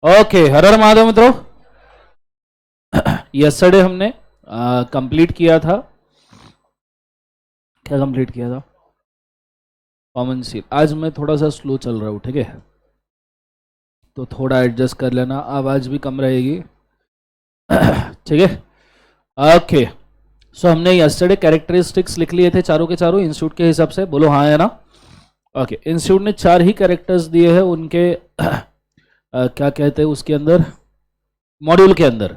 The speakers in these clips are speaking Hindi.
ओके, हर हर महादेव मित्रों। यस्टरडे हमने कंप्लीट किया था। क्या कंप्लीट किया था? Common seal. आज मैं थोड़ा सा स्लो चल रहा हूँ, ठीक है, तो थोड़ा एडजस्ट कर लेना, आवाज़ भी कम रहेगी। ठीक है, ओके। सो हमने यस्टरडे कैरेक्टरिस्टिक्स लिख लिए थे चारों के चारों इंस्टीट्यूट के हिसाब से, बोलो हाँ है ना? ओके, इंस्टीट्यूट ने 4 ही कैरेक्टर्स दिए हैं उनके क्या कहते हैं उसके अंदर, मॉड्यूल के अंदर,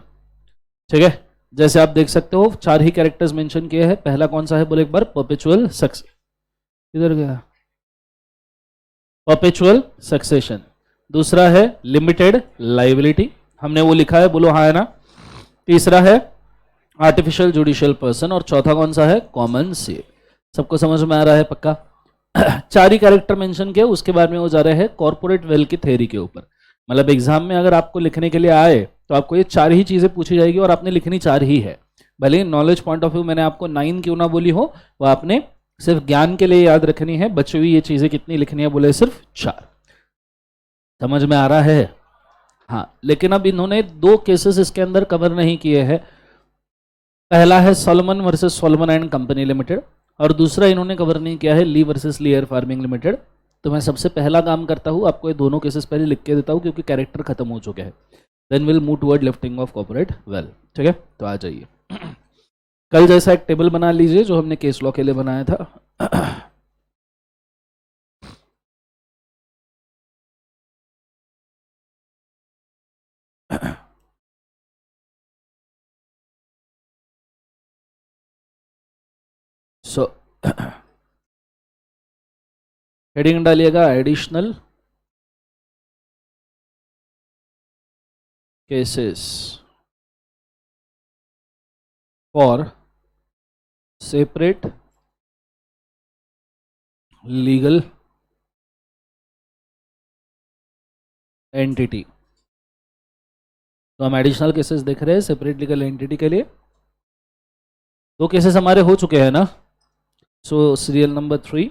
ठीक है। जैसे आप देख सकते हो 4 ही कैरेक्टर्स मेंशन किए हैं। पहला कौन सा है बोले एक बार? परपेचुअल सक्स, किधर गया? Perpetual succession. दूसरा है लिमिटेड लाइबिलिटी, हमने वो लिखा है, बोलो हाँ है ना? तीसरा है आर्टिफिशियल जुडिशियल पर्सन, और चौथा कौन सा है? Common seal. सबको समझ में आ रहा है पक्का? 4 ही कैरेक्टर मेंशन किया, उसके बाद में वो जा रहे हैं कॉर्पोरेट वेल की थ्योरी के ऊपर। मतलब एग्जाम में अगर आपको लिखने के लिए आए तो आपको ये 4 ही चीजें पूछी जाएगी और आपने लिखनी 4 ही है। भले नॉलेज पॉइंट ऑफ व्यू मैंने आपको 9 क्यों ना बोली हो, वो आपने सिर्फ ज्ञान के लिए याद रखनी है। बची हुई ये चीजें कितनी लिखनी है बोले? सिर्फ 4। समझ में आ रहा है? हाँ, लेकिन अब इन्होंने 2 केसेस इसके अंदर कवर नहीं किए हैं। पहला है Solomon versus Solomon and company limited, और दूसरा इन्होंने कवर नहीं किया है ली वर्सेस ली एयर फार्मिंग लिमिटेड। तो मैं सबसे पहला काम करता हूँ, आपको ये दोनों केसेस पहले लिख के देता हूँ क्योंकि कैरेक्टर खत्म हो चुके हैं। Then will move toward lifting of corporate veil. ठीक है, तो आ जाइए। कल जैसा एक टेबल बना लीजिए जो हमने केस लॉ के लिए बनाया था। सो हेडिंग डालिएगा additional cases for separate legal entity. तो हम एडिशनल केसेस देख रहे हैं सेपरेट लीगल एंटिटी के लिए। 2 केसेस हमारे हो चुके हैं ना? सो सीरियल नंबर 3।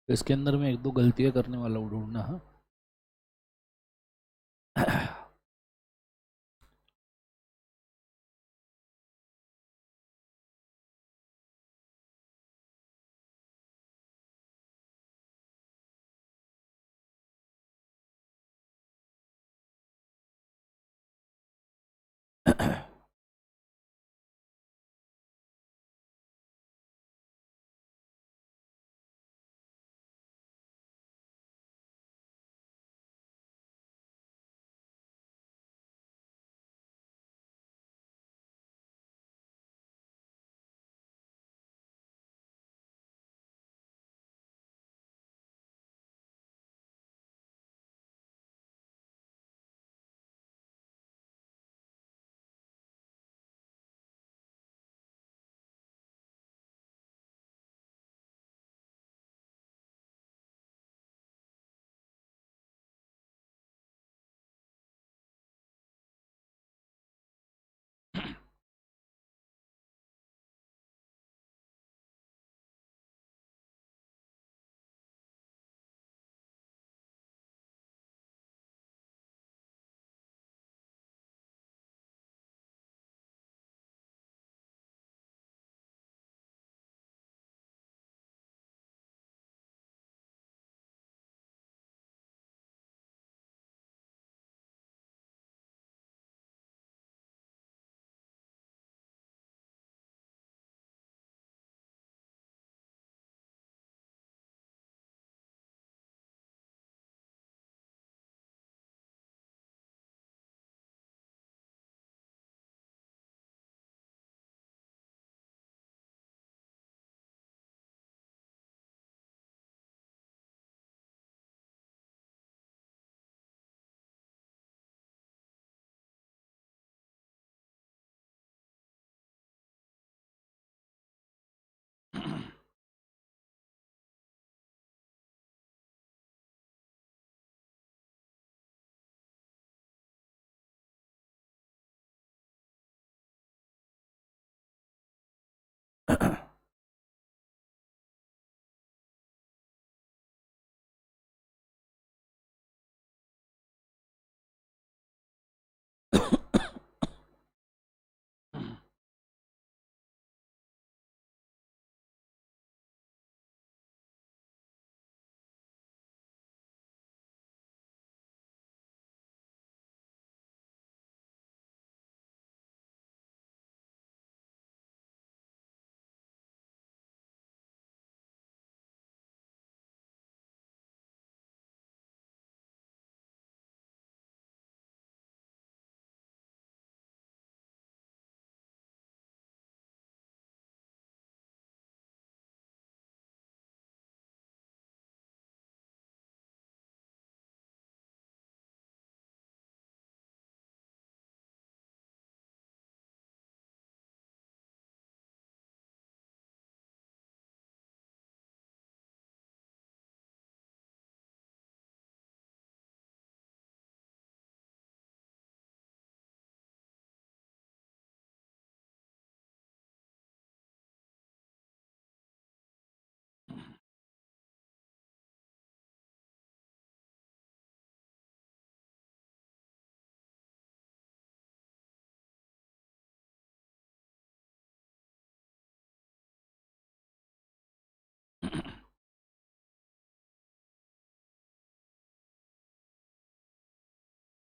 इसके अंदर में 1-2 गलतियां करने वाला हूँ, ढूंढना। हाँ।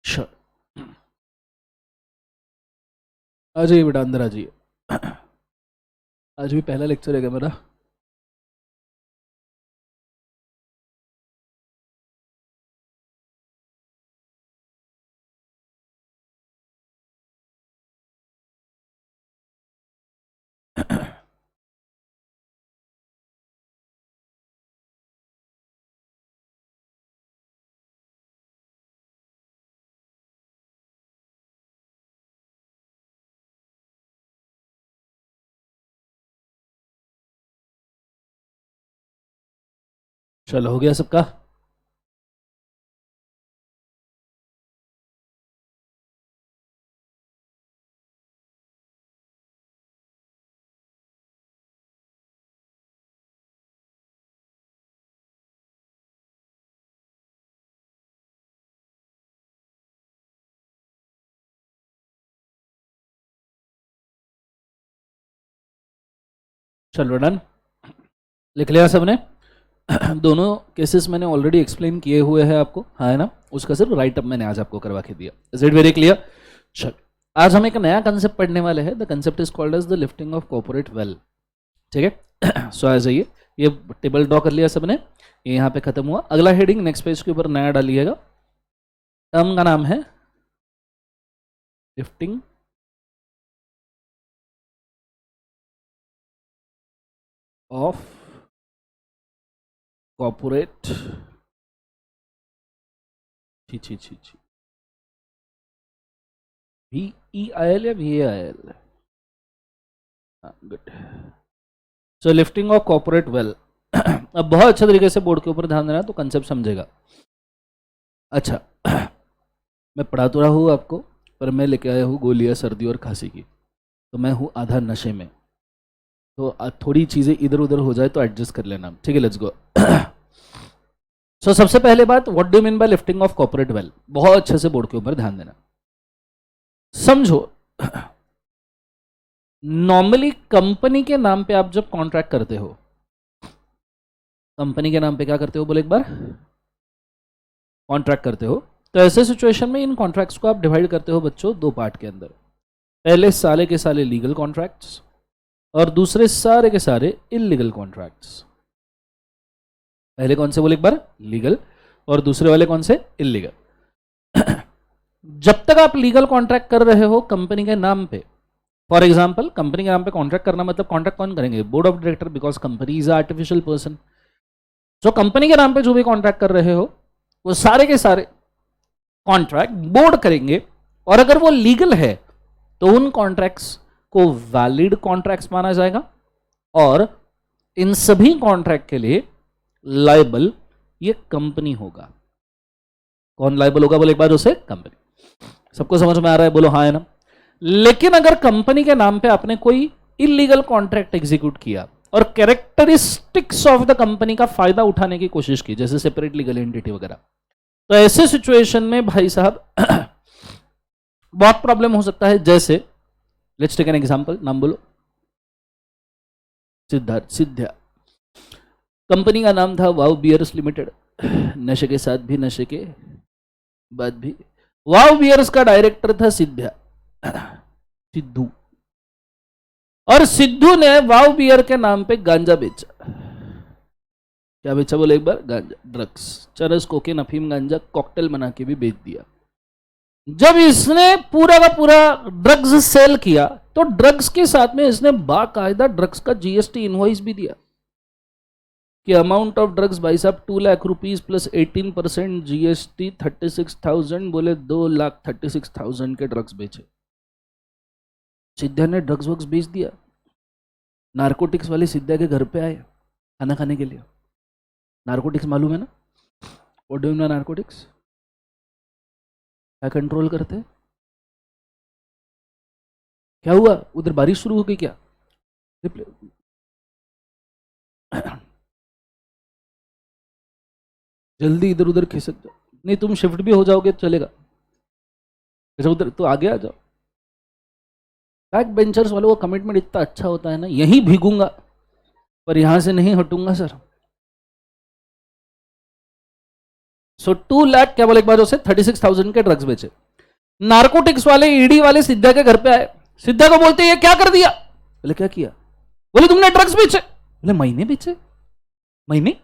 Sure. आ जाइए बेटा, अंदर आ जाइए। आज भी पहला लेक्चर है मेरा। चलो, हो गया सबका? चलो डन, लिख लिया सबने? दोनों केसेस मैंने ऑलरेडी एक्सप्लेन किए हुए हैं आपको, हाँ है ना? उसका सिर्फ राइट अप मैंने आज आपको करवा के दिया। Is it very clear? चल, आज हम एक नया कंसेप्ट पढ़ने वाले हैं। The concept is called as the lifting of corporate wealth. ठीक है? सो आ जाइए, ये टेबल ड्रॉ कर लिया सबने, ये यहाँ पे खत्म हुआ। अगला हेडिंग नेक्स्ट पेज के ऊपर नया डालिएगा। टर्म का नाम है लिफ्टिंग ऑफ कॉर्पोरेट, छी VEIL या VAIL? Good. So lifting of corporate wealth. अब बहुत अच्छे तरीके से बोर्ड के ऊपर ध्यान देना तो कंसेप्ट समझेगा। अच्छा, मैं पढ़ा तो रहा हूँ आपको, पर मैं लेके आया हूँ गोलियाँ सर्दी और खांसी की, तो मैं हूँ आधा नशे में, तो थोड़ी चीज़ें इधर उधर हो जाए तो एडजस्ट कर लेना। ठीक है, लेट्स गो। सो सबसे पहले बात, what do mean by lifting of corporate wealth? बहुत अच्छे से बोर्ड के ऊपर ध्यान देना। समझो, नॉर्मली कंपनी के नाम पे आप जब कॉन्ट्रैक्ट करते हो, कंपनी के नाम पे क्या करते हो? बोले एक बार, कॉन्ट्रैक्ट करते हो। तो ऐसे सिचुएशन में इन कॉन्ट्रैक्ट्स को आप डिवाइड करते हो बच्चों दो पार्ट के अंदर। पहले सारे के सारे लीगल कॉन्ट्रैक्ट्स और दूसरे सारे के सारे इलीगल कॉन्ट्रैक्ट्स। पहले कौन से बोले एक बार? लीगल, और दूसरे वाले कौन से? इलीगल। जब तक आप लीगल कॉन्ट्रैक्ट कर रहे हो कंपनी के नाम पे, फॉर एग्जाम्पल कंपनी के नाम पे कॉन्ट्रैक्ट करना मतलब कॉन्ट्रैक्ट कौन करेंगे? Board of director, because company is artificial person. जो कंपनी के नाम पे जो भी कॉन्ट्रैक्ट कर रहे हो वो सारे के सारे कॉन्ट्रैक्ट बोर्ड करेंगे, और अगर वो लीगल है तो उन कॉन्ट्रैक्ट्स को वैलिड कॉन्ट्रैक्ट्स माना जाएगा, और इन सभी कॉन्ट्रैक्ट के लिए लायबल ये कंपनी होगा। कौन लायबल होगा बोले एक बार उसे, कंपनी। सबको समझ में आ रहा है, बोलो हाँ है ना। लेकिन अगर कंपनी के नाम पे आपने कोई इलीगल कॉन्ट्रैक्ट एग्जीक्यूट किया और कैरेक्टरिस्टिक्स ऑफ द कंपनी का फायदा उठाने की कोशिश की, जैसे सेपरेट लीगल एंटिटी वगैरह, तो ऐसे सिचुएशन में भाई साहब बहुत प्रॉब्लम हो सकता है। जैसे लेट्स टेक एन एग्जांपल, नाम बोलो, सिद्धार्थ, सिद्ध्या। कंपनी का नाम था वाव बियर्स लिमिटेड, नशे के साथ भी नशे के बाद भी। वाव बियर्स का डायरेक्टर था सिद्ध्या, सिद्धू। और सिद्धू ने वाव बियर के नाम पे गांजा बेचा। क्या बेचा बोले एक बार, गांजा, ड्रग्स, चरस, कोकेन, अफीम, गांजा कॉकटेल बना के भी बेच दिया। जब इसने पूरा का पूरा ड्रग्स सेल किया तो ड्रग्स के साथ में इसने बाकायदा ड्रग्स का जीएसटी इनवॉइस भी दिया कि अमाउंट ऑफ ड्रग्स भाई साहब 2 लाख रुपीज प्लस 18% जीएसटी 36,000, बोले 2,36,000 के ड्रग्स बेचे। सिद्ध्या ने ड्रग्स वग्स बेच दिया। नारकोटिक्स वाले सिद्ध्या के घर पे आए खाना खाने के लिए। नारकोटिक्स मालूम है ना, what do you know narcotics? क्या कंट्रोल करते हैं? क्या हुआ उधर, बारिश शुरू हो गई क्या? जल्दी इधर उधर खिसक जाओ, नहीं तुम शिफ्ट भी हो जाओगे तो चलेगा। अच्छा उधर तो आगे आ जाओ। बैक बेंचर्स वालों का कमिटमेंट इतना अच्छा होता है ना, यहीं भीगूंगा पर यहां से नहीं हटूंगा सर। सो 2 लाख क्या बोले एक बार उसे, 36,000 के ड्रग्स बेचे। नारकोटिक्स वाले, ईडी वाले सिद्धा के घर पे आए। सिद्धा को बोलते ये क्या कर दिया? बोले क्या किया? बोले तुमने ड्रग्स बेचे। बोले महीने बेचे। महीने?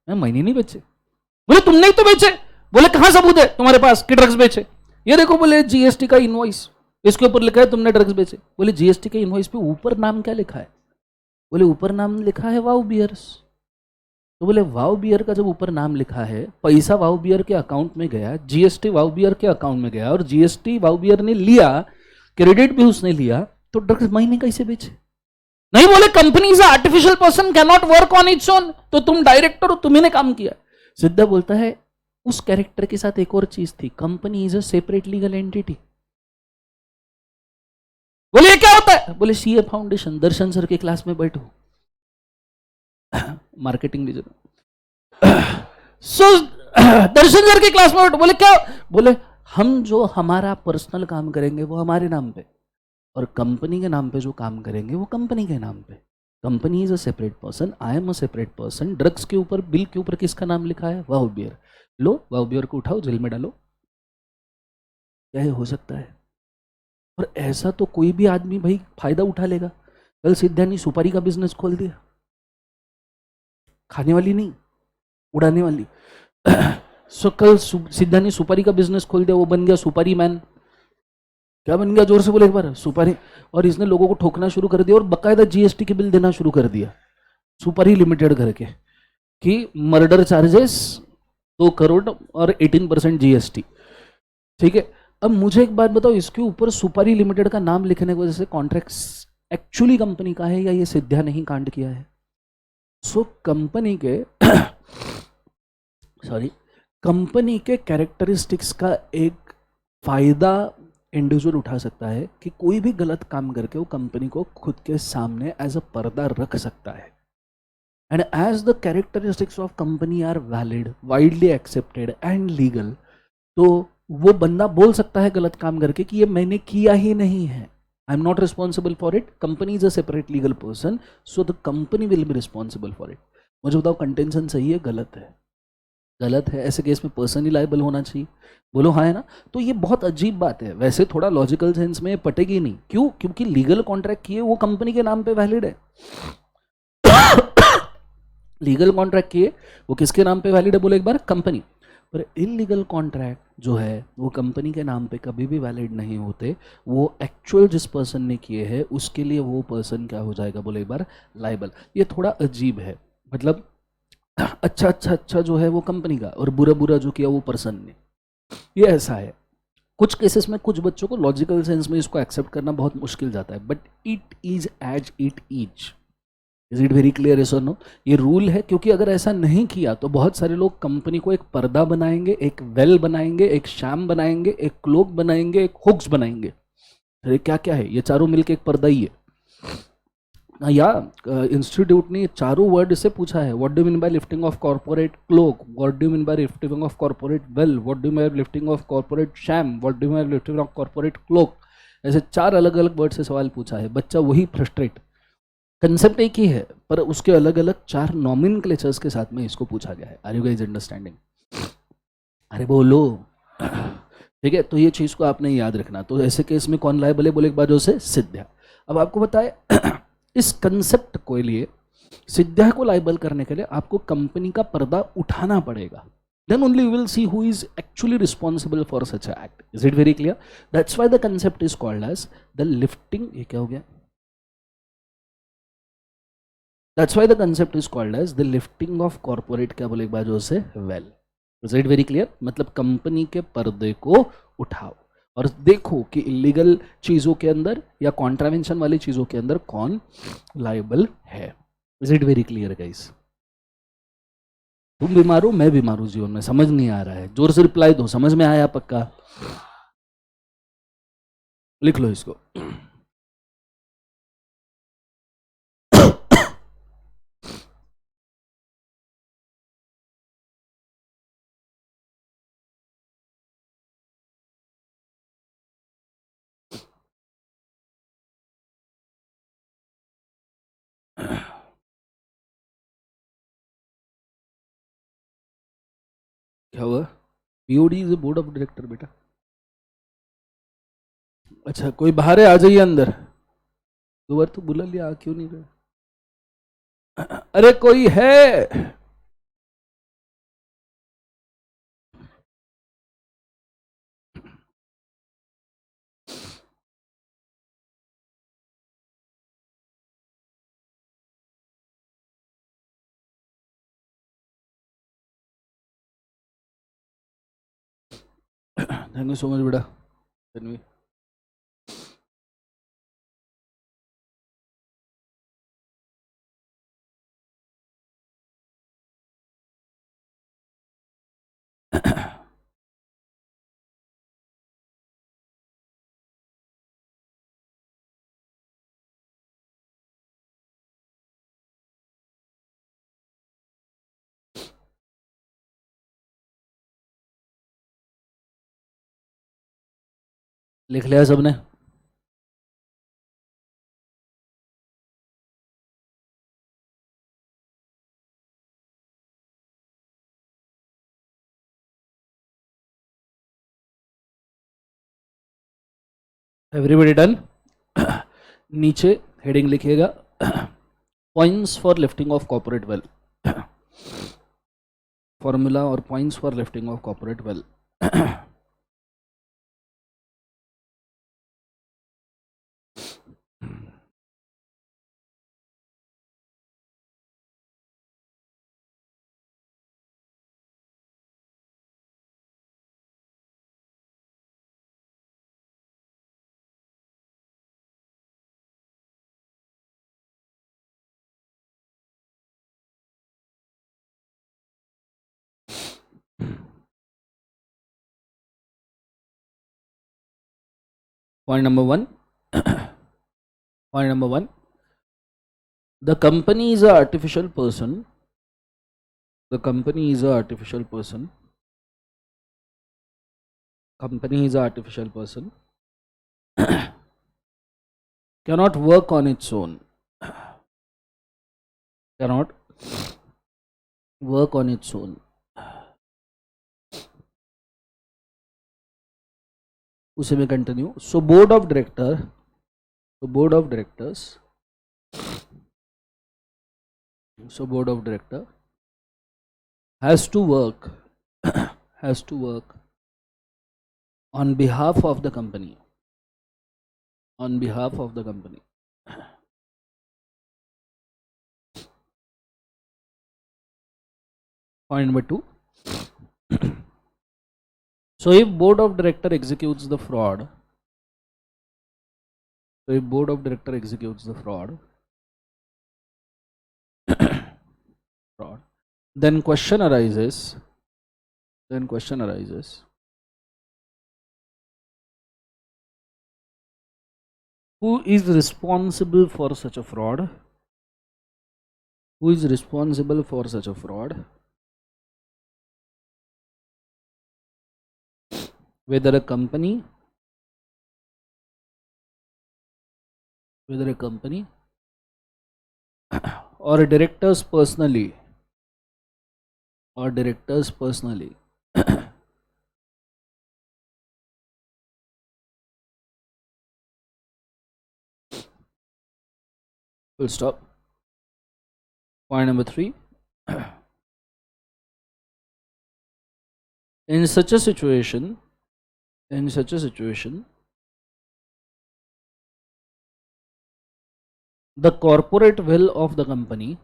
महीने नहीं बेचे। बोले तुमने ही तो बेचे। बोले कहां सबूत है तुम्हारे पास कि ड्रग्स बेचे? ये देखो, बोले जीएसटी का इनवॉइस, इसके ऊपर लिखा है तुमने ड्रग्स बेचे। बोले जीएसटी के इनवॉइस पे ऊपर नाम क्या लिखा है? बोले ऊपर नाम लिखा है वाव बियर्स। तो बोले वाव बियर का जब ऊपर नाम लिखा है, पैसा वाव बियर के अकाउंट में गया, जीएसटी वाव बियर के अकाउंट में गया और जीएसटी वाव बियर ने लिया, क्रेडिट भी उसने लिया, तो ड्रग्स महीने कैसे बेचे? नहीं, बोले company is artificial person, can not work on its own, तो तुम डायरेक्टर हो, तुम्ही ने काम किया। सिद्धा बोलता है उस कैरेक्टर के साथ एक और चीज थी, company is a separate legal entity. बोले ये क्या होता है? बोले सीए फाउंडेशन, दर्शन सर के क्लास में बैठो, मार्केटिंग लीजिए। सो दर्शन सर के क्लास में बैठो। बोले क्या? बोले हम जो हमारा पर्सनल काम करेंगे वो हमारे नाम पे, और कंपनी के नाम पे जो काम करेंगे वो कंपनी के नाम पे। Company is a separate person, I am a separate person. Drugs के ऊपर, बिल के ऊपर किसका नाम लिखा है? वाव बियर। लो वाव बियर को उठाओ, जेल में डालो। क्या ये हो सकता है? और ऐसा तो कोई भी आदमी भाई फायदा उठा लेगा। कल सिद्धा ने सुपारी का बिजनेस खोल दिया, खाने वाली नहीं, उड़ाने वाली। सो कल सिद्धा ने सुपारी का बिजनेस खोल दिया, वो बन गया सुपारी मैन। क्या बन गया? जोर से बोले एक बार, सुपारी। और इसने लोगों को ठोकना शुरू कर दिया और बकायदा जीएसटी के बिल देना शुरू कर दिया सुपारी लिमिटेड करके, कि मर्डर चार्जेस 2 करोड़ और 18% जीएसटी। ठीक है, अब मुझे एक बात बताओ, इसके ऊपर सुपारी लिमिटेड का नाम लिखने की वजह से कॉन्ट्रैक्ट एक्चुअली कंपनी का है या ये सिद्धा ने ही कांड किया है? सो कंपनी के कंपनी के कैरेक्टरिस्टिक्स का एक फायदा इंडिविजुअल उठा सकता है कि कोई भी गलत काम करके वो कंपनी को खुद के सामने एज अ पर्दा रख सकता है। And as the characteristics of company are valid, widely accepted and legal, तो वो बंदा बोल सकता है गलत काम करके कि ये मैंने किया ही नहीं है, I am not responsible for it, company is a separate legal person, so the company will be responsible for it. मुझे बताओ कंटेंशन सही है गलत है? गलत है। ऐसे केस में पर्सन ही लायबल होना चाहिए। बोलो हाँ है ना। तो ये बहुत अजीब बात है, वैसे थोड़ा लॉजिकल सेंस में पटेगी नहीं। क्यों? क्योंकि लीगल कॉन्ट्रैक्ट किए वो कंपनी के नाम पे वैलिड है। लीगल कॉन्ट्रैक्ट किए वो किसके नाम पे वैलिड है? बोले एक बार, कंपनी। पर इलीगल कॉन्ट्रैक्ट जो है वो कंपनी के नाम पे कभी भी वैलिड नहीं होते। वो एक्चुअल जिस पर्सन ने किए हैं उसके लिए वो पर्सन क्या हो जाएगा? बोले एक बार, लायबल। ये थोड़ा अजीब है, मतलब अच्छा जो है वो कंपनी का और बुरा बुरा जो किया वो पर्सन ने, ये ऐसा है। कुछ केसेस में कुछ बच्चों को लॉजिकल सेंस में इसको एक्सेप्ट करना बहुत मुश्किल जाता है, but it is as it is. Is it very clear, yes और नो? ये रूल है, क्योंकि अगर ऐसा नहीं किया तो बहुत सारे लोग कंपनी को एक पर्दा बनाएंगे, एक वेल बनाएंगे, एक शैम बनाएंगे, एक क्लोक बनाएंगे, एक हुक्स बनाएंगे। अरे क्या क्या है ये, चारों मिलके एक पर्दा ही है। या इंस्टीट्यूट ने चारों वर्ड से पूछा है, what do mean by lifting of corporate cloak, what do mean by lifting of corporate veil, what do mean by lifting of corporate sham, what do mean by lifting of corporate cloak. ऐसे 4 अलग अलग वर्ड से सवाल पूछा है, बच्चा वही फ्रस्ट्रेट, कंसेप्ट एक ही है पर उसके अलग अलग 4 नॉमेनक्लेचर्स के साथ में इसको पूछा गया है। Are you guys understanding? अरे बोलो। ठीक है, तो ये चीज को आपने याद रखना। तो ऐसे केस में कौन लायबल है, बोले एक बार से सिद्ध्या। अब आपको बताए इस कंसेप्ट को लिए सिद्ध्या को लायबल करने के लिए आपको कंपनी का पर्दा उठाना पड़ेगा, then only you will see who is actually responsible for such an act. Is it very clear? That's why the concept is called as the lifting, ये क्या हो गया? That's why the concept is called as the lifting of corporate, क्या बोले एक बार से well. Is it very clear? मतलब कंपनी के पर्दे को उठाओ और देखो कि इलीगल चीजों के अंदर या कॉन्ट्रावेंशन वाली चीजों के अंदर कौन लायबल है। Is it very clear guys? तुम बीमार हो, मैं बीमार हूं जीवन में, समझ नहीं आ रहा है, जोर से रिप्लाई दो, समझ में आया पक्का? लिख लो इसको। क्या हुआ? BOD is board of director बेटा। अच्छा, कोई बाहर है, आ जाइए अंदर। 2 बार तो बुला लिया, आ क्यों नहीं रहे? अरे कोई है? थैंक यू सो मच बेटा तन्वी। लिख लिया सबने? Everybody done? नीचे हेडिंग लिखिएगा, points for lifting of corporate veil, formula और points for lifting of corporate veil. Point number 1. Point number 1. The company is a artificial person. The company is a artificial person. Company is a artificial person. Cannot work on its own. Cannot work on its own. उसे में continue. So board of directors has to work on behalf of the company. Point number 2. So if board of director executes the fraud, then question arises who is responsible for such a fraud? Who is responsible for such a fraud? Whether a company or directors personally full stop. Point number 3, in such a situation the corporate will of the company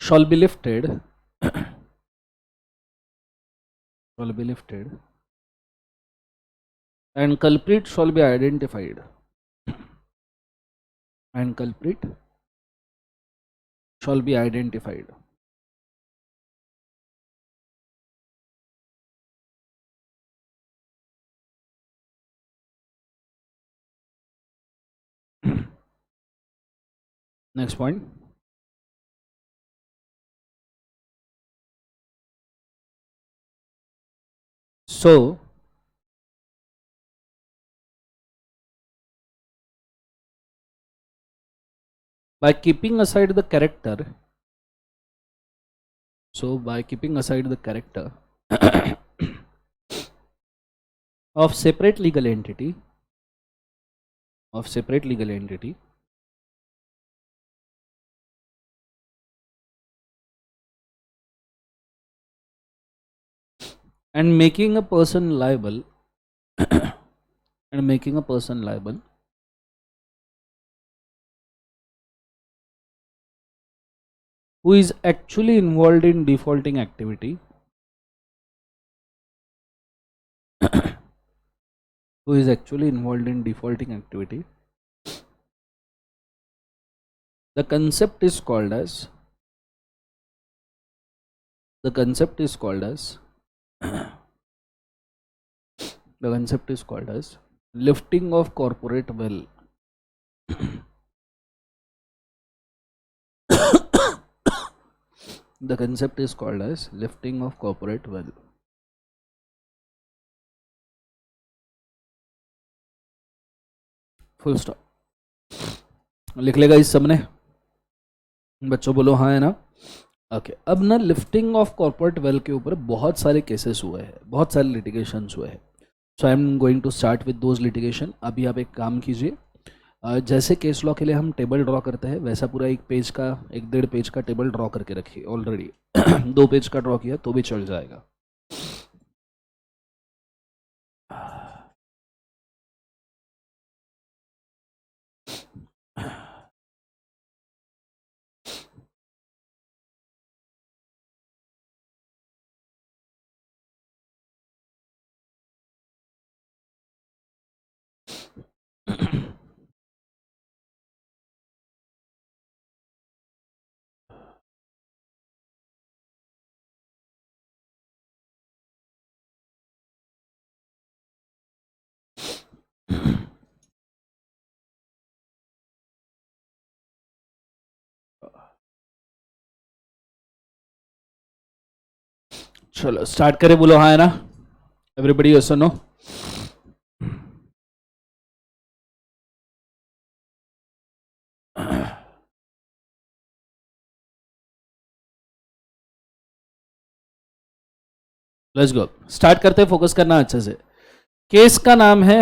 shall be lifted and culprit shall be identified Next point. So by keeping aside the character of separate legal entity and making a person liable who is actually involved in defaulting activity the concept is called as lifting of corporate will. The concept is called as lifting of corporate will. Full stop. लिख लेगा इस सबने बच्चों, बोलो हाँ है ना. ओके अब ना लिफ्टिंग ऑफ कॉर्पोरेट वेल के ऊपर बहुत सारे केसेस हुए हैं, बहुत सारे लिटिगेशंस हुए हैं. So I am going to start with those litigation. अभी आप एक काम कीजिए, जैसे केस लॉ के लिए हम टेबल ड्रॉ करते हैं वैसा पूरा 1.5 पेज का टेबल ड्रॉ करके रखिए. ऑलरेडी 2 पेज का ड्रॉ किया तो भी चल जाएगा. चलो स्टार्ट करें, बोलो हाँ है ना. एवरीबडी यस और नो. Let's go. स्टार्ट करते हैं, फोकस करना अच्छे से. केस का नाम है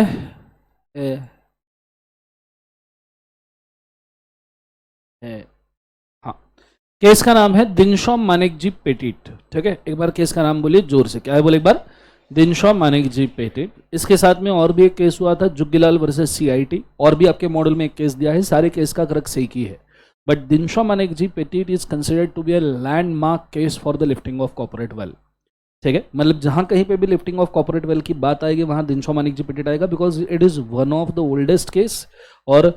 हाँ, केस का नाम है दिनशॉ मानेक जी पेटिट. ठीक है, एक बार केस का नाम बोलिए जोर से. क्या है बोले एक बार? Dinshaw Maneckji petit. इसके साथ में और भी एक केस हुआ था, जुग्गीलाल वर्सेस CIT. और भी आपके मॉडल में एक केस दिया है. सारे केस का क्रक्स एक ही है. But Dinshaw Maneckji Petit is considered to be a landmark case for the lifting of corporate wealth. ठीक है, मतलब जहां कहीं पे भी लिफ्टिंग ऑफ कॉर्पोरेट वेल्थ की बात आएगी वहां दिनशॉ मानिक जी पेटेंट आएगा, because it is one of the oldest case. और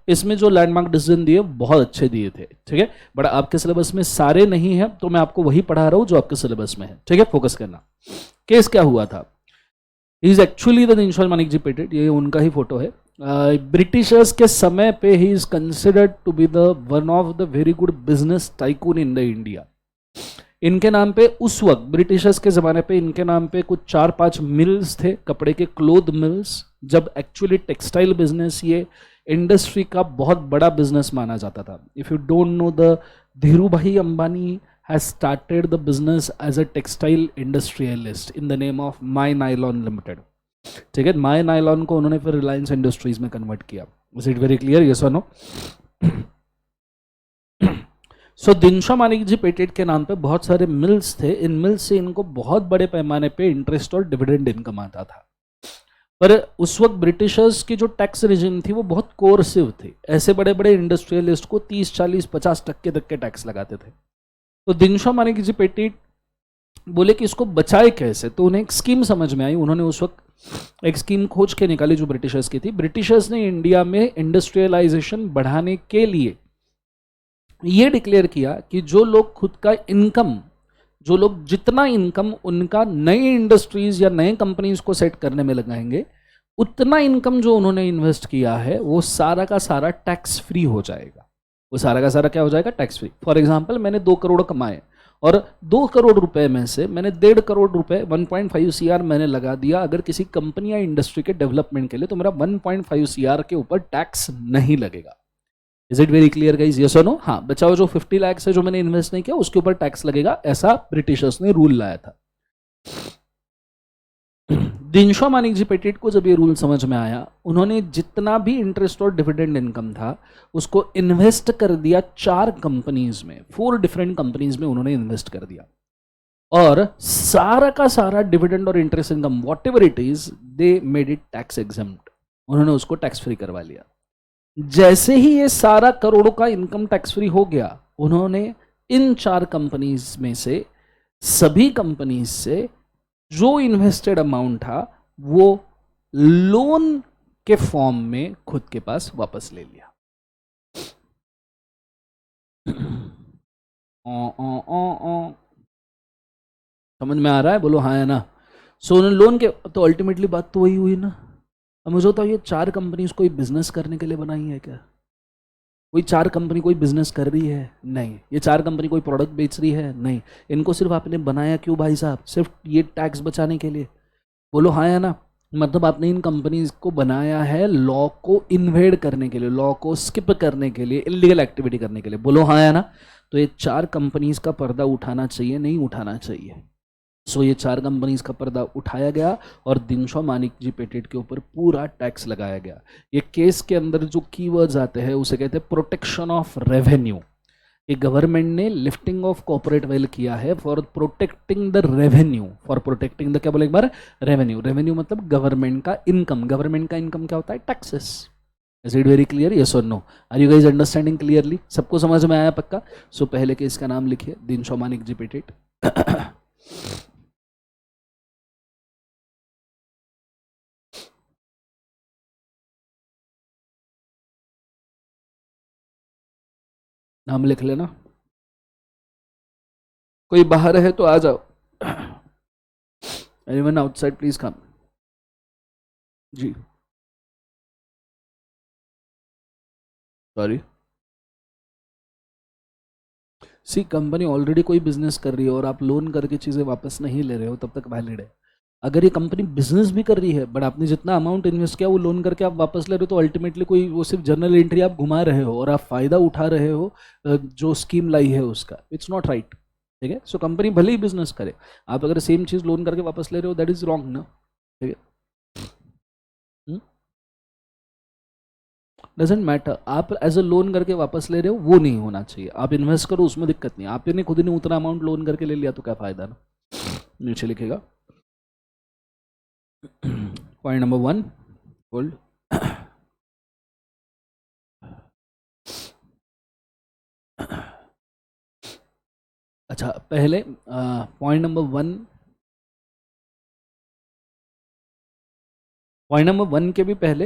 इसमें जो लैंडमार्क डिसीजन दिए बहुत अच्छे दिए थे, ठीक है, बट आपके सिलेबस में सारे नहीं है, तो मैं आपको वही पढ़ा रहा हूं जो आपके सिलेबस में है, ठीक है, फोकस करना। केस क्या हुआ था, is actually the Dinshaw Maneckji Petit, ये उनका ही फोटो है। ब्रिटिशर्स के समय पे ही is considered to be the one of the very good business tycoon in the India. इनके नाम पे उस वक्त ब्रिटिशर्स के ज़माने पे इनके नाम पे कुछ 4-5 मिल्स थे, कपड़े के क्लोथ मिल्स, जब एक्चुअली टेक्सटाइल बिजनेस ये इंडस्ट्री का बहुत बड़ा बिजनेस माना जाता था। If you don't know, the Dhirubhai Ambani has started the business as a textile industrialist in the name of my nylon limited, ठीक है। माई नाइलॉन को उन्होंने फिर रिलायंस इंडस्ट्रीज में कन्वर्ट किया। Is it very clear, yes और no? So Dinshaw Maneckji Petit के नाम पे बहुत सारे मिल्स थे, इन मिल्स से इनको बहुत बड़े पैमाने पे इंटरेस्ट और डिविडेंड इनकम आता था। पर उस वक्त ब्रिटिशर्स की जो टैक्स रिजिम थी वो बहुत कोर्सिव थी, ऐसे बड़े बड़े इंडस्ट्रियलिस्ट को 30-40-50% तक के टैक्स लगाते थे। तो दिनशॉ मानिक जी पेटेंट बोले कि इसको बचाए कैसे, तो उन्हें एक स्कीम समझ में आई। उन्होंने उस वक्त एक स्कीम खोज के निकाली जो ब्रिटिशर्स की थी। ब्रिटिशर्स ने इंडिया में इंडस्ट्रियलाइजेशन बढ़ाने के लिए ये डिक्लेयर किया कि जो लोग खुद का इनकम, जो लोग जितना इनकम उनका नई इंडस्ट्रीज या नए कंपनीज को सेट करने में लगाएंगे, उतना इनकम जो उन्होंने इन्वेस्ट किया है वो सारा का सारा टैक्स फ्री हो जाएगा। वो सारा का सारा क्या हो जाएगा? Tax free. फॉर एग्जाम्पल, मैंने 2 करोड़ कमाए और 2 करोड़ रुपए में से मैंने 1.5 करोड़ रुपए 1.5 CR मैंने लगा दिया अगर किसी कंपनी या इंडस्ट्री के डेवलपमेंट के लिए, तो मेरा 1.5 CR के ऊपर टैक्स नहीं लगेगा। Is it very clear guys, yes और नो? हाँ, बचाओ जो 50 लाख है जो मैंने इन्वेस्ट नहीं किया उसके ऊपर टैक्स लगेगा, ऐसा ब्रिटिशर्स ने रूल लाया था। दिनशॉ मानिक जी पेटेंट को जब ये रूल समझ में आया, उन्होंने जितना भी इंटरेस्ट और डिविडेंड इनकम था उसको इन्वेस्ट कर दिया 4 कंपनीज में, 4 डिफरेंट कंपनीज में उन्होंने इन्वेस्ट कर दिया, और सारा का सारा डिविडेंड और interest income what ever it is, they made it tax exempt. उन्होंने उसको टैक्स फ्री करवा लिया। जैसे ही ये सारा करोड़ों का इनकम टैक्स फ्री हो गया, उन्होंने इन 4 कंपनीज में से सभी कंपनीज से जो इन्वेस्टेड अमाउंट था वो लोन के फॉर्म में खुद के पास वापस ले लिया। समझ में आ रहा है? बोलो हाँ है ना? सो उन्होंने लोन के, तो अल्टीमेटली बात तो वही हुई ना। अब मुझे बताओ, ये 4 कंपनीज कोई बिजनेस करने के लिए बनाई है क्या? कोई 4 कंपनी कोई बिजनेस कर रही है? नहीं। ये 4 कंपनी कोई प्रोडक्ट बेच रही है? नहीं। इनको सिर्फ आपने बनाया क्यों भाई साहब? सिर्फ ये टैक्स बचाने के लिए? बोलो हाँ या ना? मतलब आपने इन कंपनीज को बनाया है लॉ को इन्वेड करने के लिए, लॉ को स्किप करने के लिए, इलीगल एक्टिविटी करने के लिए। बोलो हाँ या ना? तो ये 4 कंपनीज का पर्दा उठाना चाहिए, नहीं उठाना चाहिए? सो ये 4 कंपनीज का पर्दा उठाया गया और दिनशॉ मानिक जी पेटेंट के ऊपर पूरा टैक्स लगाया गया। ये केस के अंदर जो कीवर्ड्स आते हैं उसे कहते हैं प्रोटेक्शन ऑफ रेवेन्यू। ये गवर्नमेंट ने लिफ्टिंग ऑफ कॉर्पोरेट वेल्थ किया है for protecting the revenue, for protecting the, क्या बोले एक बार? रेवेन्यू। रेवेन्यू मतलब गवर्नमेंट का इनकम। गवर्नमेंट का इनकम क्या होता है? Taxes. Is it very clear, yes और no? Are you guys understanding clearly? सबको समझ में आया पक्का? सो पहले केस का नाम लिखिए, दिनशॉ मानिक जी पेटेंट। नाम लिख लेना। कोई बाहर है तो आ जाओ। Anyone outside please come. जी सॉरी। सी, कंपनी ऑलरेडी कोई बिजनेस कर रही है और आप लोन करके चीजें वापस नहीं ले रहे हो तब तक वैलिड है। अगर ये कंपनी बिजनेस भी कर रही है बट आपने जितना अमाउंट इन्वेस्ट किया वो लोन करके आप वापस ले रहे हो, तो अल्टीमेटली कोई वो सिर्फ जर्नल एंट्री आप घुमा रहे हो और आप फायदा उठा रहे हो जो स्कीम लाई है उसका। इट्स नॉट राइट, ठीक है? सो कंपनी भले ही बिजनेस करे, आप अगर सेम चीज लोन करके वापस ले रहे हो, दैट इज रॉन्ग ना, ठीक है? डजेंट मैटर, आप एज अ लोन करके वापस ले रहे हो वो नहीं होना चाहिए। आप इन्वेस्ट करो उसमें दिक्कत नहीं, आपने खुद ने उतना अमाउंट लोन करके ले लिया तो क्या फायदा ना। नीचे लिखेगा पॉइंट नंबर 1, होल्ड। अच्छा, पहले पॉइंट नंबर वन के भी पहले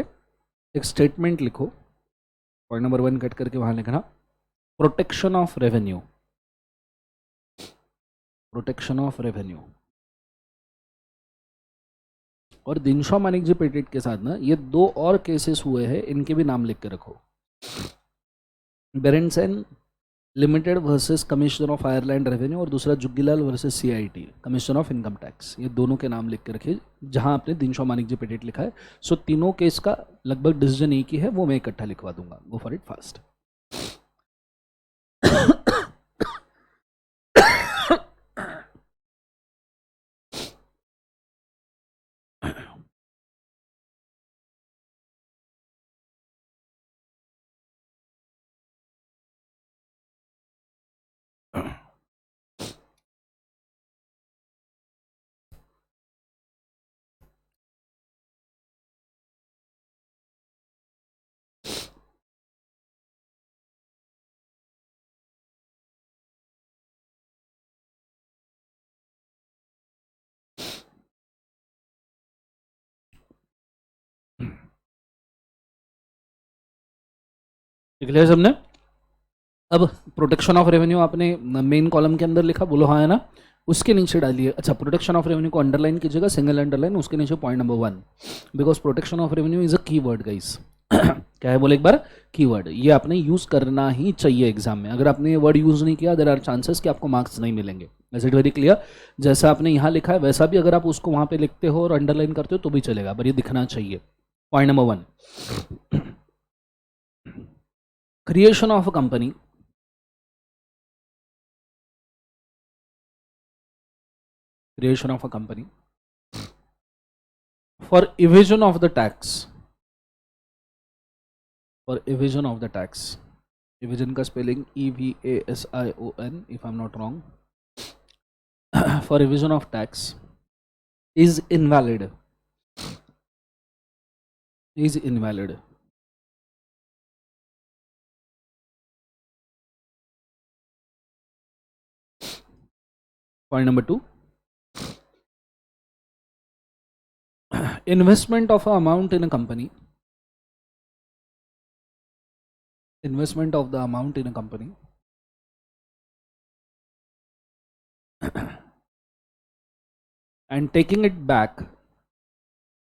एक स्टेटमेंट लिखो। पॉइंट नंबर 1 कट करके वहां लिखना protection of revenue, protection of revenue. और दिनशॉ मानिक जी पेटेंट के साथ ना ये 2 और केसेस हुए हैं, इनके भी नाम लिख के रखो। Berenson limited versus commissioner of Ireland revenue, और दूसरा Juggilal versus CIT commissioner of income tax. ये दोनों के नाम लिख के रखिए जहां आपने दिनशॉ मानिक जी पेटेंट लिखा है। सो तीनों केस का लगभग डिसीजन एक ही है, वो मैं इकट्ठा लिखवा दूंगा। Go for it fast. Clear सबने? अब प्रोटेक्शन ऑफ रेवेन्यू आपने मेन कॉलम के अंदर लिखा, बोलो हाँ है ना? उसके नीचे डालिए। अच्छा, प्रोटेक्शन ऑफ रेवेन्यू को अंडरलाइन कीजिएगा, सिंगल अंडरलाइन, उसके नीचे point number 1, because protection of revenue is a की वर्ड गाइस। क्या है बोले एक बार? कीवर्ड। ये आपने यूज करना ही चाहिए एग्जाम में। अगर आपने ये वर्ड यूज नहीं किया, देयर आर चांसेस कि आपको मार्क्स नहीं मिलेंगे। Is it very clear? जैसा आपने यहाँ लिखा है वैसा भी अगर आप उसको वहां पे लिखते हो और अंडरलाइन करते हो तो भी चलेगा, पर ये दिखना चाहिए। Point number 1, creation of a company, creation of a company for evasion of the tax, for evasion of the tax, evasion का spelling EVASION if I'm not wrong, for evasion of tax is invalid, is invalid. Point number 2, investment of a amount in a company, investment of the amount in a company and taking it back,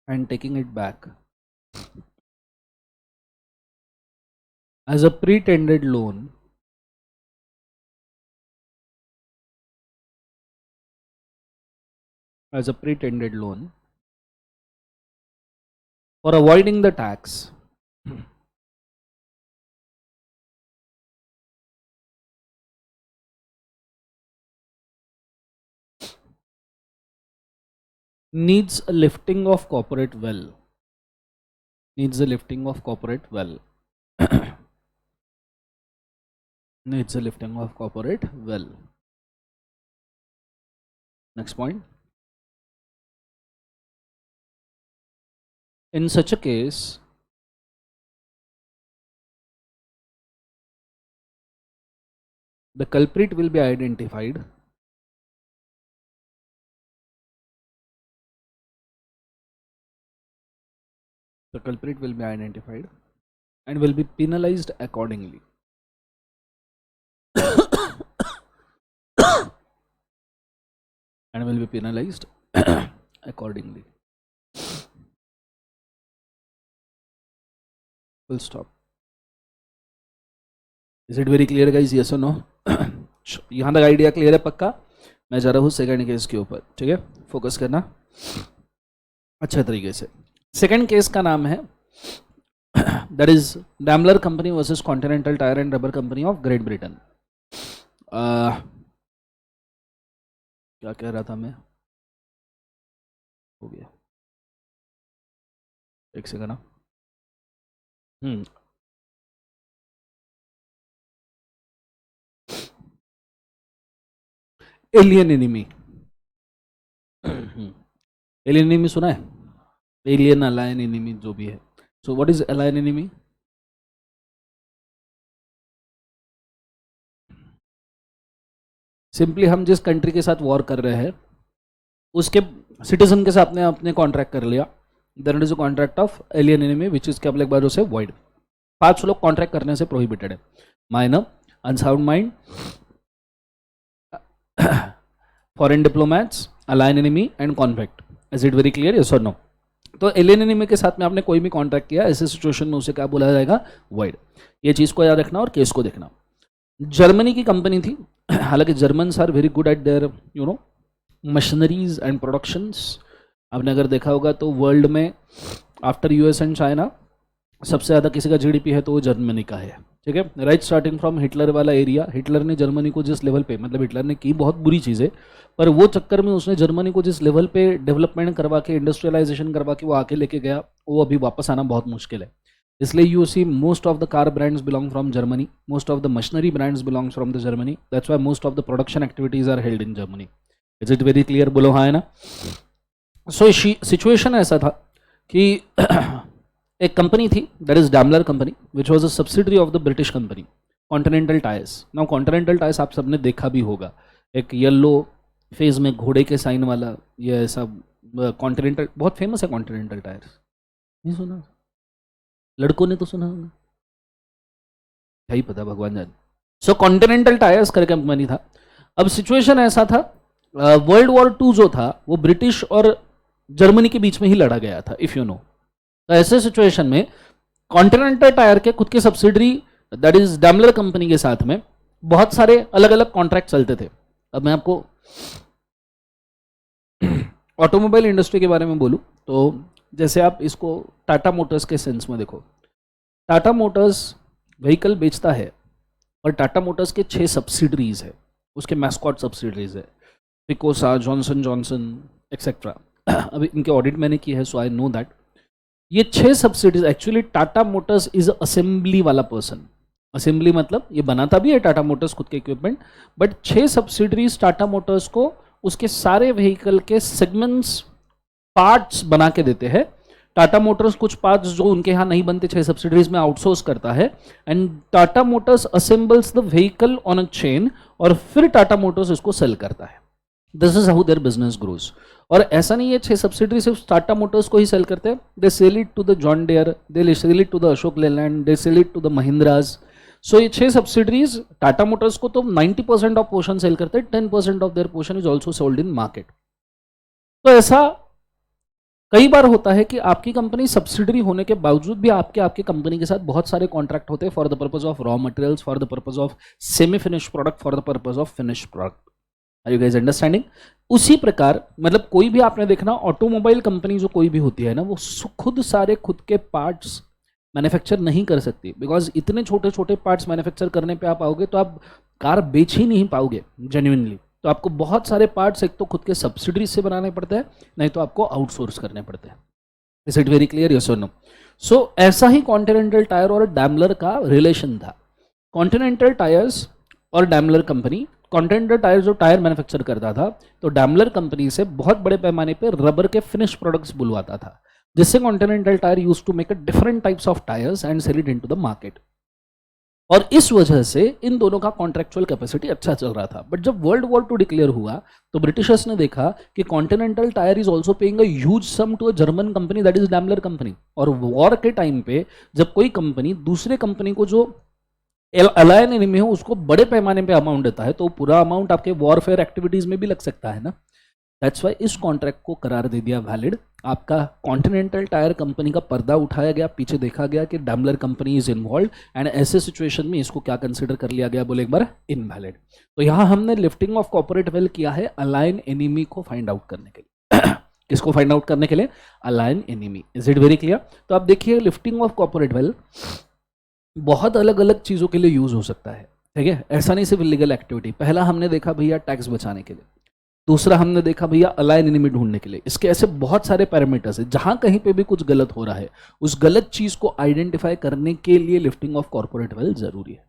and taking it back as a pre-tendered loan, as a pre-tendered loan for avoiding the tax needs a lifting of corporate well, needs a lifting of corporate well. Needs a lifting of corporate well. Next point. In such a case, the culprit will be identified. The culprit will be identified and will be penalized accordingly. And will be penalized accordingly. Full stop. Is it very clear guys? Yes or no? यहाँ तक आइडिया क्लियर है पक्का? मैं जा रहा हूँ सेकंड केस के ऊपर, ठीक है? फोकस करना अच्छे तरीके से। सेकंड केस का नाम है that is Daimler company versus Continental tyre and rubber company of great Britain. क्या कह रहा था मैं? हो गया, एक सेकंड ना। एलियन एनिमी, एलियन एनिमी सुना है? एलियन अलायन एनिमी जो भी है। So what is अलायन enemy? Simply हम जिस कंट्री के साथ वॉर कर रहे हैं उसके सिटीजन के साथ आपने कॉन्ट्रैक्ट कर लिया, then it is a contract of alien enemy which is क्या बाजू से वॉइड। 5 लोग कॉन्ट्रैक्ट करने से प्रोहिबिटेड है। Minor, unsound mind, foreign diplomats, align enemy and convict. Is it very clear, yes और नो? तो एलियन एनिमी के साथ में आपने कोई भी कॉन्ट्रैक्ट किया, ऐसे सिचुएशन में उसे क्या बोला जाएगा? वॉइड। ये चीज को याद रखना और केस को देखना। जर्मनी की कंपनी थी, हालांकि Germans are very good at their machineries and productions. आपने अगर देखा होगा तो वर्ल्ड में आफ्टर यूएस एंड चाइना सबसे ज़्यादा किसी का जीडीपी है तो वो जर्मनी का है। ठीक है, राइट स्टार्टिंग फ्रॉम हिटलर वाला एरिया। हिटलर ने जर्मनी को जिस लेवल पे, मतलब हिटलर ने की बहुत बुरी चीज़ें, पर वो चक्कर में उसने जर्मनी को जिस लेवल पे डेवलपमेंट करवा के, इंडस्ट्रियलाइजेशन करवा के वो आके लेके गया, वो अभी वापस आना बहुत मुश्किल है। इसलिए you see most of the car brands belong from Germany, most of the machinery brands belongs from the Germany, that's why most of the production activities are held in Germany. Is it very clear? बोलो हाँ है ना? सो सिचुएशन ऐसा था कि एक कंपनी थी, that is Daimler company, which was a subsidiary of the British company continental tyres. Now continental tyres आप सबने देखा भी होगा, एक येलो फेज में घोड़े के साइन वाला, ये ऐसा कॉन्टिनेंटल बहुत फेमस है। कॉन्टिनेंटल टायर्स नहीं सुना? लड़कों ने तो सुना होगा, क्या ही पता, भगवान जाने। सो कॉन्टिनेंटल टायर्स करके कंपनी था। अब सिचुएशन ऐसा था, वर्ल्ड वॉर 2 जो था वो ब्रिटिश और जर्मनी के बीच में ही लड़ा गया था, इफ यू नो। तो ऐसे सिचुएशन में कॉन्टिनेंटल टायर के खुद के subsidiary that is Daimler company के साथ में बहुत सारे अलग अलग कॉन्ट्रैक्ट चलते थे। अब मैं आपको ऑटोमोबाइल इंडस्ट्री के बारे में बोलूं तो जैसे आप इसको टाटा मोटर्स के सेंस में देखो, टाटा मोटर्स व्हीकल बेचता है और टाटा मोटर्स के 6 सब्सिडरीज है, उसके मैस्कॉट सब्सिडरीज है, पिकोसा, जॉनसन जॉनसन एक्सेट्रा। अभी इनके ऑडिट मैंने की है, सो आई नो दैट ये 6 subsidies actually Tata Motors is assembly वाला पर्सन। असेंबली मतलब ये बनाता भी है टाटा मोटर्स खुद के equipment, but 6 subsidiaries Tata Motors को उसके सारे व्हीकल के सेगमेंट्स पार्ट्स बना के देते हैं। टाटा मोटर्स कुछ पार्ट्स जो उनके यहाँ नहीं बनते 6 सब्सिडरीज में आउटसोर्स करता है, and Tata Motors assembles the vehicle on a chain, और फिर टाटा मोटर्स इसको सेल करता है। This is how their business grows. और ऐसा नहीं है 6 सब्सिडरी सिर्फ टाटा मोटर्स को ही सेल करते हैं, they sell it to the John Deere, they sell it to the Ashok Leyland, they sell it to the Mahindras. So ये 6 सब्सिडरीज टाटा मोटर्स को तो 90% ऑफ पोर्शन सेल करते हैं, 10% of their portion is also sold in market. तो ऐसा कई बार होता है कि आपकी कंपनी सब्सिडरी होने के बावजूद भी आपके कंपनी के साथ बहुत सारे कॉन्ट्रैक्ट होते हैं for the purpose of raw materials, for the purpose of semi finish product, for the purpose of finish product. Are you guys understanding? उसी प्रकार मतलब कोई भी आपने देखना ऑटोमोबाइल कंपनी जो कोई भी होती है ना, वो खुद सारे खुद के पार्ट्स मैन्युफैक्चर नहीं कर सकती, बिकॉज इतने छोटे छोटे पार्ट्स मैन्युफैक्चर करने पे आप आओगे तो आप कार बेच ही नहीं पाओगे जेन्युइनली। तो आपको बहुत सारे पार्ट्स एक तो खुद के सब्सिडरी से बनाने पड़ते हैं, नहीं तो आपको आउटसोर्स करने पड़ते हैं। Is it very clear, yes और नो? सो ऐसा ही कॉन्टिनेंटल टायर और डैमलर का रिलेशन था। कॉन्टिनेंटल टायर्स और डैमलर कंपनी, कॉन्टिनेंटल टायर जो टायर मैन्युफैक्चर करता था, तो डैमलर कंपनी से बहुत बड़े पैमाने पर रबर के फिनिश प्रोडक्ट्स बुलवाता था, जिससे Continental tyre use to make a different types of tyres and sell it into the market. और इस वजह से इन दोनों का कॉन्ट्रेक्चुअल कैपेसिटी अच्छा चल रहा था। बट जब वर्ल्ड वॉर 2 डिक्लेयर हुआ तो ब्रिटिशर्स ने देखा कि Continental tyre is also paying a huge sum to a German company that is Daimler company. और वॉर के टाइम पे जब कोई कंपनी दूसरे कंपनी को जो अलायन एनिमी हो उसको बड़े पैमाने पे अमाउंट देता है, तो पूरा अमाउंट आपके वॉरफेयर एक्टिविटीज में भी लग सकता है ना। दैट्स वाई इस कॉन्ट्रैक्ट को करार दे दिया वैलिड। आपका कॉन्टिनेंटल टायर कंपनी का पर्दा उठाया गया, पीछे देखा गया कि Daimler company is involve, and ऐसे सिचुएशन में इसको क्या कंसिडर कर लिया गया, बोले एक बार इनवैलिड। तो यहां हमने लिफ्टिंग ऑफ कॉर्पोरेट वेल किया है अलायन एनिमी को फाइंड आउट करने के लिए। किसको फाइंड आउट करने के लिए? Alien enemy. Is it very clear? तो आप देखिए लिफ्टिंग ऑफ कॉर्पोरेट वेल बहुत अलग अलग चीज़ों के लिए यूज हो सकता है। ठीक है, ऐसा नहीं सिर्फ इलीगल एक्टिविटी। पहला हमने देखा भैया टैक्स बचाने के लिए, दूसरा हमने देखा भैया अलाइन एनिमी ढूंढने के लिए। इसके ऐसे बहुत सारे पैरामीटर्स हैं, जहां कहीं पे भी कुछ गलत हो रहा है उस गलत चीज को आइडेंटिफाई करने के लिए लिफ्टिंग ऑफ कॉर्पोरेट वेल्थ जरूरी है।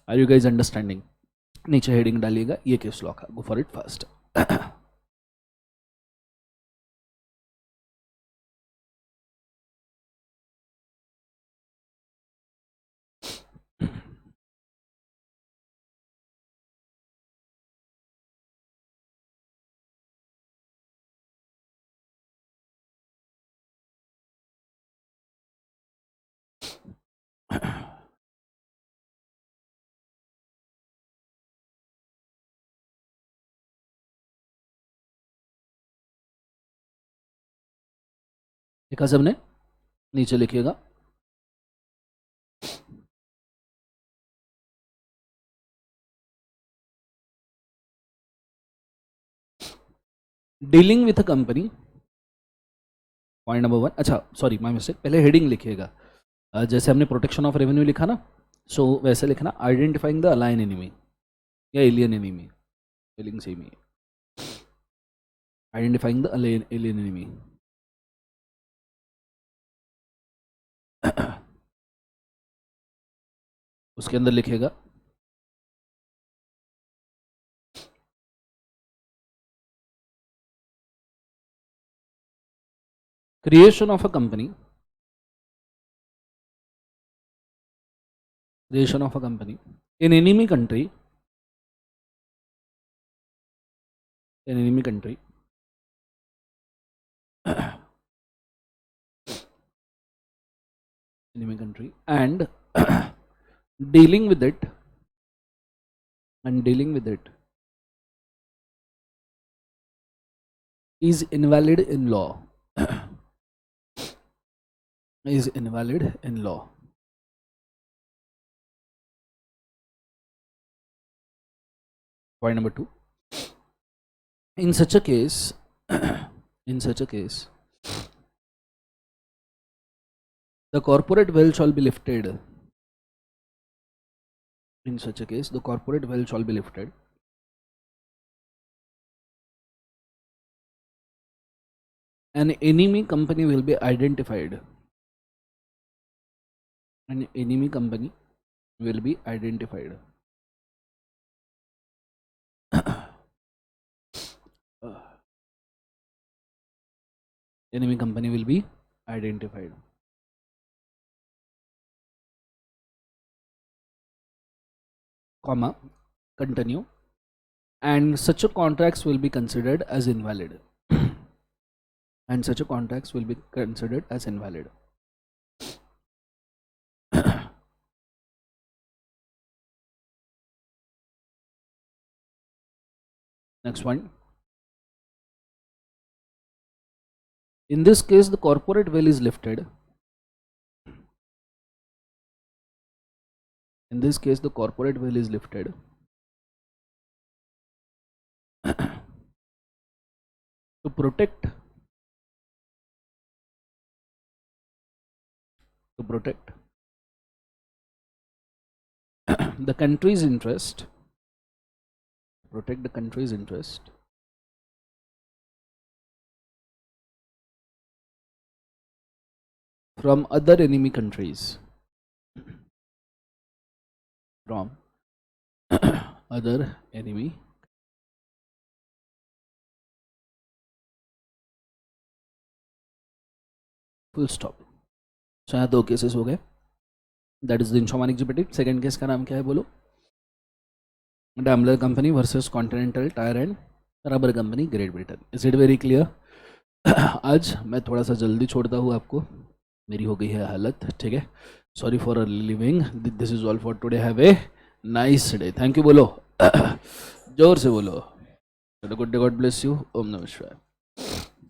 Are you guys understanding? नीचे हेडिंग डालिएगा, ये केस लॉ का, गो फॉर इट फास्ट। लिखा सबने? नीचे लिखिएगा। Dealing with a company, point number 1। अच्छा सॉरी, माय मिस्टेक, पहले हेडिंग लिखिएगा। जैसे हमने प्रोटेक्शन ऑफ रेवेन्यू लिखा ना, सो वैसे लिखना आइडेंटिफाइंग द अलाइन एनिमी या एलियन एनिमी, स्पेलिंग सेम ही है। Identifying the alien enemy. उसके अंदर लिखिएगा creation of a company, creation of a company in enemy country, in enemy country, enemy country, and dealing with it, and dealing with it is invalid in law, is invalid in law. Point number 2, in such a case, in such a case, the corporate wealth shall be lifted. In such a case, the corporate wealth shall be lifted, an enemy company will be identified, an enemy company will be identified. Enemy company will be identified, comma, continue, and such a contracts will be considered as invalid, and such a contracts will be considered as invalid. Next one, in this case the corporate veil is lifted, in this case the corporate veil is lifted to protect the country's interest, protect the country's interest from other enemy countries, from other enemy, full stop. So यहाँ 2 केसेस हो गए, दैट इज द इंशोमानिक जीपीटी। सेकंड केस का नाम क्या है बोलो? Daimler company versus Continental tyre and rubber company Great Britain. Is it very clear? आज मैं थोड़ा सा जल्दी छोड़ता हूँ आपको, मेरी हो गई है हालत, ठीक है। Sorry for living, this is all for today, have a nice day. Thank you बोलो, जोर से बोलो। Good day, God bless you, ओम नमः शिवाय।